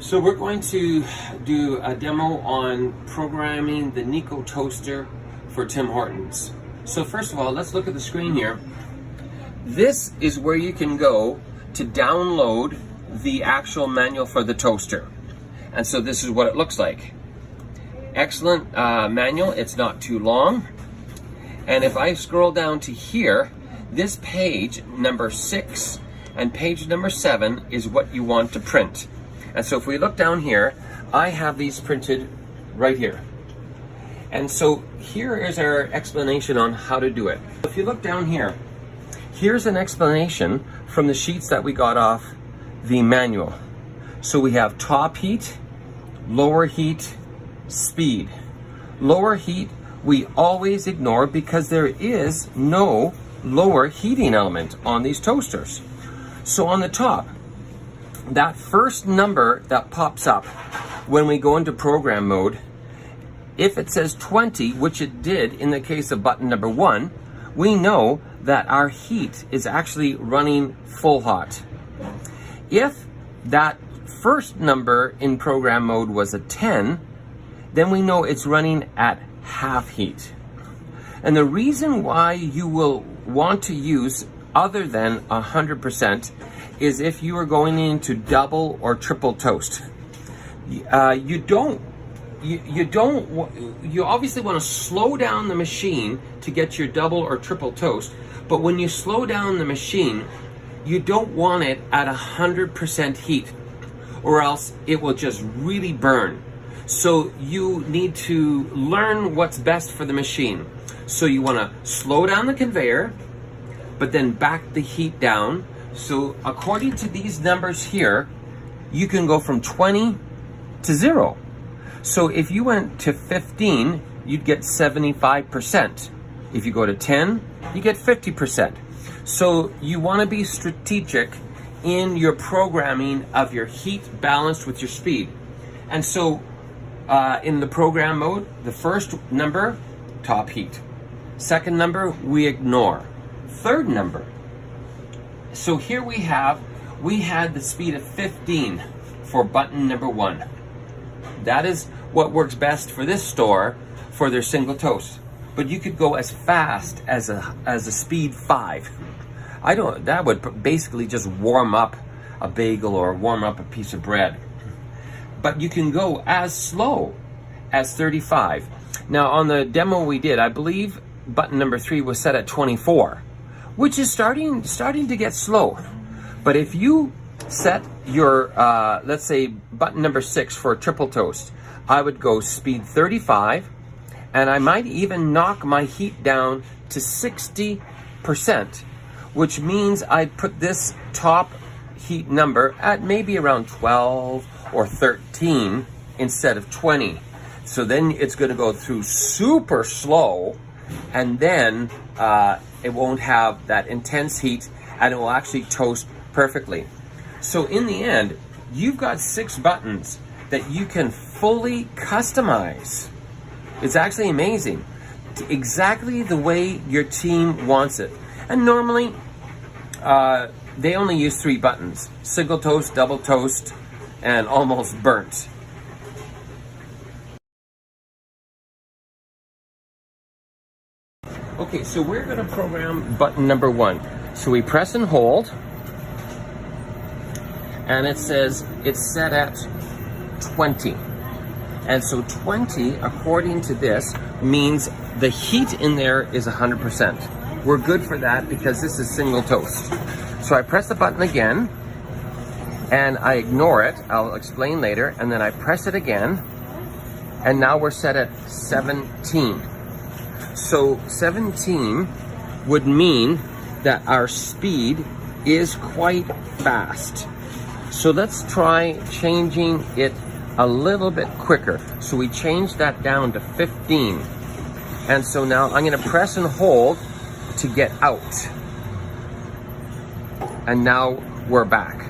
So we're going to do a demo on programming the Nieco Toaster for Tim Hortons. So first of all, let's look at the screen here. This is where you can go to download the actual manual for the toaster. And so this is what it looks like. Excellent manual, it's not too long. And if I scroll down to here, this page number 6 and page number 7 is what you want to print. And so if we look down here, I have these printed right here. And so here is our explanation on how to do it. If you look down here, here's an explanation from the sheets that we got off the manual. So we have top heat, lower heat, speed. Lower heat we always ignore because there is no lower heating element on these toasters. So on the top, that first number that pops up when we go into program mode, if it says 20, which it did in the case of button number 1, we know that our heat is actually running full hot. If that first number in program mode was a 10, then we know it's running at half heat. And the reason why you will want to use other than 100% is if you are going into double or triple toast. You obviously want to slow down the machine to get your double or triple toast, but when you slow down the machine, you don't want it at 100% heat, or else it will just really burn. So you need to learn what's best for the machine. So you want to slow down the conveyor, but then back the heat down. So according to these numbers here, you can go from 20 to 0. So if you went to 15, you'd get 75%. If you go to 10, you get 50%. So you want to be strategic in your programming of your heat balanced with your speed. And so in the program mode, the first number, top heat. Second number, we ignore. Third number. So here we had the speed of 15 for button number 1. That is what works best for this store for their single toast. But you could go as fast as a speed 5. That would basically just warm up a bagel or warm up a piece of bread. But you can go as slow as 35. Now on the demo we did, I believe button number 3 was set at 24, which is starting to get slow. But if you set your, let's say button number 6 for a triple toast, I would go speed 35, and I might even knock my heat down to 60%, which means I'd put this top heat number at maybe around 12 or 13 instead of 20. So then it's going to go through super slow, and then it won't have that intense heat, and it will actually toast perfectly. So in the end, you've got 6 buttons that you can fully customize. It's actually amazing. Exactly the way your team wants it. And normally, they only use 3 buttons: single toast, double toast, and almost burnt. Okay, so we're going to program button number 1. So we press and hold, and it says it's set at 20. And so 20, according to this, means the heat in there is 100%. We're good for that because this is single toast. So I press the button again, and I ignore it. I'll explain later. And then I press it again, and now we're set at 17. So 17 would mean that our speed is quite fast. So let's try changing it a little bit quicker. So we change that down to 15. And so now I'm going to press and hold to get out. And now we're back.